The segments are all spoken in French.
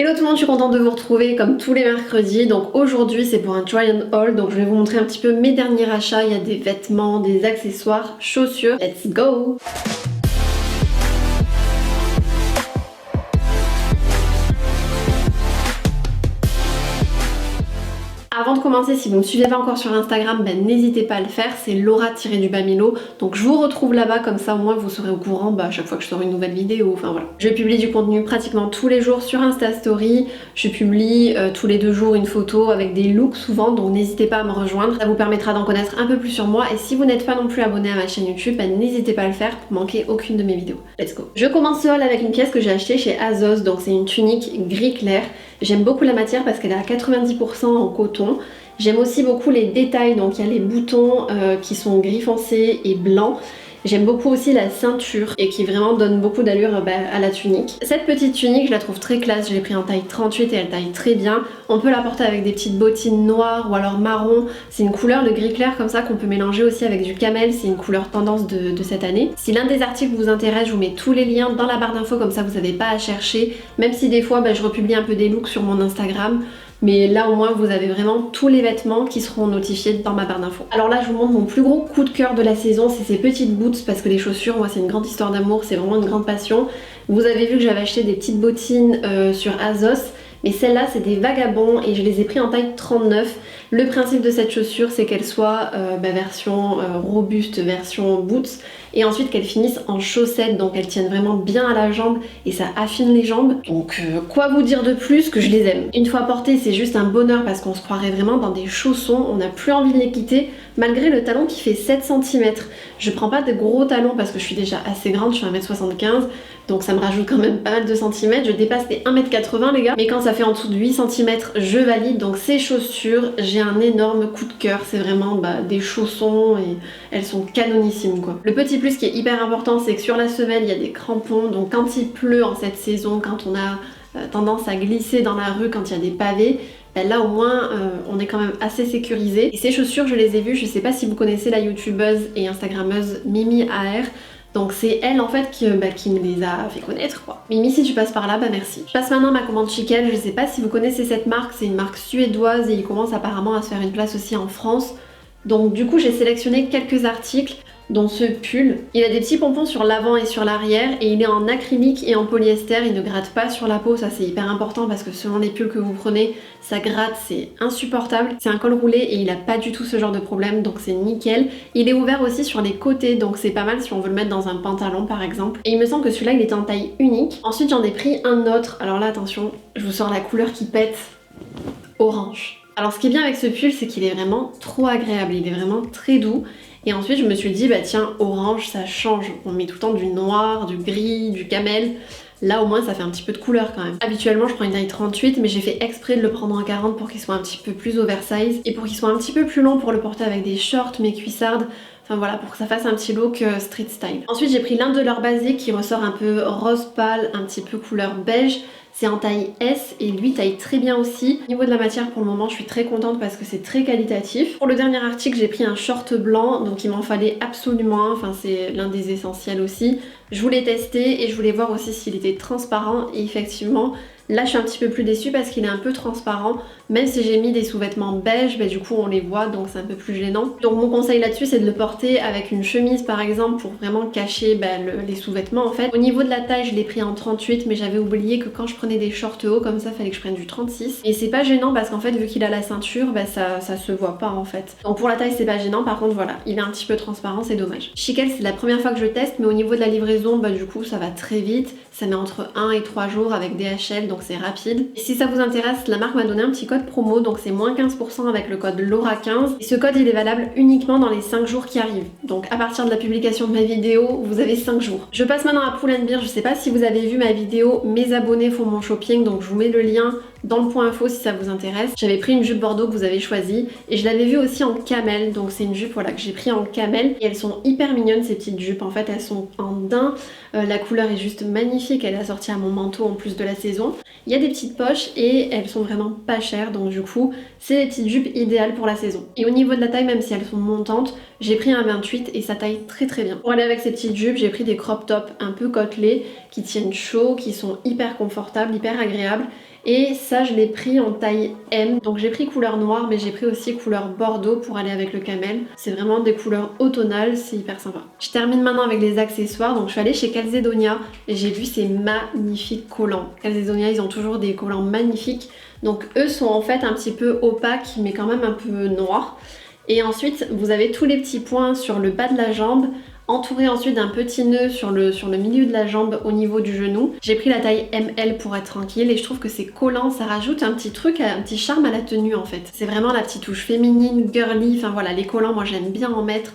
Hello tout le monde, je suis contente de vous retrouver comme tous les mercredis. Donc aujourd'hui c'est pour un try and haul, donc je vais vous montrer un petit peu mes derniers achats. Il y a des vêtements, des accessoires, chaussures. Let's go! Avant de commencer, si vous ne me suivez pas encore sur Instagram, n'hésitez pas à le faire, c'est Laura-Milo. Donc je vous retrouve là-bas, comme ça au moins vous serez au courant à chaque fois que je sors une nouvelle vidéo, enfin voilà. Je publie du contenu pratiquement tous les jours sur Insta Story, je publie tous les 2 jours une photo avec des looks souvent, donc n'hésitez pas à me rejoindre, ça vous permettra d'en connaître un peu plus sur moi. Et si vous n'êtes pas non plus abonné à ma chaîne YouTube, n'hésitez pas à le faire pour manquer aucune de mes vidéos. Let's go! Je commence seule avec une pièce que j'ai achetée chez Azos, donc c'est une tunique gris clair. J'aime beaucoup la matière parce qu'elle est à 90% en coton. J'aime aussi beaucoup les détails, donc il y a les boutons qui sont gris foncé et blancs. J'aime beaucoup aussi la ceinture et qui vraiment donne beaucoup d'allure à la tunique. Cette petite tunique, je la trouve très classe, je l'ai pris en taille 38 et elle taille très bien. On peut la porter avec des petites bottines noires ou alors marron. C'est une couleur de gris clair comme ça qu'on peut mélanger aussi avec du camel, c'est une couleur tendance de cette année. Si l'un des articles vous intéresse, je vous mets tous les liens dans la barre d'infos, comme ça vous n'avez pas à chercher. Même si des fois je republie un peu des looks sur mon Instagram. Mais là au moins vous avez vraiment tous les vêtements qui seront notifiés dans ma barre d'infos. Alors là je vous montre mon plus gros coup de cœur de la saison, c'est ces petites boots, parce que les chaussures, moi c'est une grande histoire d'amour, c'est vraiment une grande passion. Vous avez vu que j'avais acheté des petites bottines sur Azos, mais celles-là c'est des vagabonds et je les ai pris en taille 39. Le principe de cette chaussure c'est qu'elle soit version robuste, version boots, et ensuite qu'elle finisse en chaussettes, donc elles tiennent vraiment bien à la jambe et ça affine les jambes. Donc quoi vous dire de plus que je les aime. Une fois portées c'est juste un bonheur parce qu'on se croirait vraiment dans des chaussons, on n'a plus envie de les quitter malgré le talon qui fait 7 cm. Je prends pas de gros talons parce que je suis déjà assez grande, je suis 1m75, donc ça me rajoute quand même pas mal de centimètres. Je dépasse les 1m80 les gars, mais quand ça fait en dessous de 8 cm je valide. Donc ces chaussures, j'ai un énorme coup de cœur, c'est vraiment des chaussons et elles sont canonissimes quoi. Le petit plus qui est hyper important, c'est que sur la semelle il y a des crampons, donc quand il pleut en cette saison, quand on a tendance à glisser dans la rue, quand il y a des pavés, là au moins on est quand même assez sécurisé. Et ces chaussures je les ai vues, je sais pas si vous connaissez la youtubeuse et instagrammeuse Mimi AR. Donc c'est elle en fait qui me les a fait connaître quoi. Mimi, si tu passes par là, merci. Je passe maintenant à ma commande Chicken. Je sais pas si vous connaissez cette marque, c'est une marque suédoise et il commence apparemment à se faire une place aussi en France. Donc du coup j'ai sélectionné quelques articles, dont ce pull. Il a des petits pompons sur l'avant et sur l'arrière et il est en acrylique et en polyester, il ne gratte pas sur la peau, ça c'est hyper important parce que selon les pulls que vous prenez, ça gratte, c'est insupportable. C'est un col roulé et il a pas du tout ce genre de problème, donc c'est nickel. Il est ouvert aussi sur les côtés, donc c'est pas mal si on veut le mettre dans un pantalon par exemple. Et il me semble que celui-là il était en taille unique. Ensuite j'en ai pris un autre, alors là attention, je vous sors la couleur qui pète, orange. Alors ce qui est bien avec ce pull, c'est qu'il est vraiment trop agréable, il est vraiment très doux. Et ensuite je me suis dit tiens, orange ça change, on met tout le temps du noir, du gris, du camel. Là au moins ça fait un petit peu de couleur quand même. Habituellement je prends une taille 38 mais j'ai fait exprès de le prendre en 40 pour qu'il soit un petit peu plus oversize et pour qu'il soit un petit peu plus long pour le porter avec des shorts, mes cuissardes. Enfin voilà, pour que ça fasse un petit look street style. Ensuite j'ai pris l'un de leurs basiques qui ressort un peu rose pâle, un petit peu couleur beige. C'est en taille S et lui taille très bien aussi. Au niveau de la matière pour le moment je suis très contente parce que c'est très qualitatif. Pour le dernier article j'ai pris un short blanc, donc il m'en fallait absolument un, enfin c'est l'un des essentiels aussi. Je voulais tester et je voulais voir aussi s'il était transparent et effectivement là je suis un petit peu plus déçue parce qu'il est un peu transparent. Même si j'ai mis des sous-vêtements beige, du coup on les voit donc c'est un peu plus gênant. Donc mon conseil là-dessus c'est de le porter avec une chemise par exemple pour vraiment cacher les sous-vêtements en fait. Au niveau de la taille je l'ai pris en 38 mais j'avais oublié que quand je prenais des shorts hauts comme ça fallait que je prenne du 36. Et c'est pas gênant parce qu'en fait vu qu'il a la ceinture ça se voit pas en fait. Donc pour la taille c'est pas gênant, par contre voilà il est un petit peu transparent, c'est dommage. Chikel c'est la première fois que je teste mais au niveau de la livraison du coup ça va très vite. Ça met entre 1 et 3 jours avec DHL donc c'est rapide. Et si ça vous intéresse, la marque m'a donné un petit code promo donc c'est moins 15% avec le code LAURA15 et ce code il est valable uniquement dans les 5 jours qui arrivent. Donc à partir de la publication de ma vidéo vous avez 5 jours. Je passe maintenant à Pull&Bear. Je sais pas si vous avez vu ma vidéo mes abonnés font mon shopping, donc je vous mets le lien dans le point info si ça vous intéresse. J'avais pris une jupe bordeaux que vous avez choisie et je l'avais vue aussi en camel, donc c'est une jupe que j'ai pris en camel et elles sont hyper mignonnes ces petites jupes, en fait elles sont en daim, la couleur est juste magnifique, elle est assortie à mon manteau en plus de la saison. Il y a des petites poches et elles sont vraiment pas chères, donc du coup c'est des petites jupes idéales pour la saison. Et au niveau de la taille, même si elles sont montantes, j'ai pris un 28 et ça taille très très bien. Pour aller avec ces petites jupes, j'ai pris des crop tops un peu côtelés qui tiennent chaud, qui sont hyper confortables, hyper agréables. Et ça je l'ai pris en taille M, donc j'ai pris couleur noire mais j'ai pris aussi couleur bordeaux pour aller avec le camel. C'est vraiment des couleurs automnales, c'est hyper sympa. Je termine maintenant avec les accessoires, donc je suis allée chez Calzedonia et j'ai vu ces magnifiques collants. Calzedonia ils ont toujours des collants magnifiques, donc eux sont en fait un petit peu opaques mais quand même un peu noirs. Et ensuite vous avez tous les petits points sur le bas de la jambe, entouré ensuite d'un petit nœud sur le milieu de la jambe au niveau du genou. J'ai pris la taille ML pour être tranquille et je trouve que ces collants ça rajoute un petit truc, un petit charme à la tenue en fait. C'est vraiment la petite touche féminine, girly, enfin voilà, les collants moi j'aime bien en mettre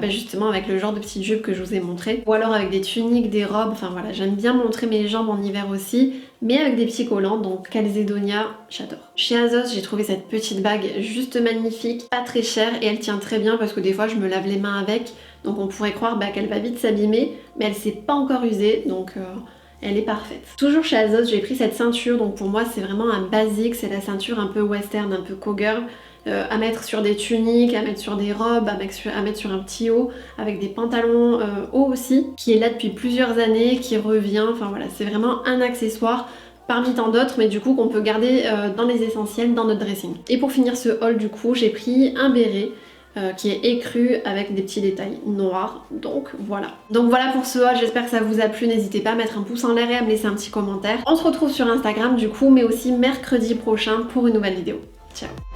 justement avec le genre de petite jupe que je vous ai montré. Ou alors avec des tuniques, des robes, enfin voilà, j'aime bien montrer mes jambes en hiver aussi, mais avec des petits collants, donc Calzedonia, j'adore. Chez Azos, j'ai trouvé cette petite bague juste magnifique, pas très chère et elle tient très bien parce que des fois je me lave les mains avec, donc on pourrait croire qu'elle va vite s'abîmer, mais elle s'est pas encore usée, donc elle est parfaite. Toujours chez Azos, j'ai pris cette ceinture, donc pour moi c'est vraiment un basique, c'est la ceinture un peu western, un peu cowgirl, à mettre sur des tuniques, à mettre sur des robes, à mettre sur un petit haut, avec des pantalons hauts aussi, qui est là depuis plusieurs années, qui revient, enfin voilà, c'est vraiment un accessoire parmi tant d'autres, mais du coup qu'on peut garder dans les essentiels, dans notre dressing. Et pour finir ce haul du coup, j'ai pris un béret, qui est écru avec des petits détails noirs, donc voilà. Donc voilà pour ce haul, j'espère que ça vous a plu, n'hésitez pas à mettre un pouce en l'air et à me laisser un petit commentaire. On se retrouve sur Instagram du coup, mais aussi mercredi prochain pour une nouvelle vidéo. Ciao.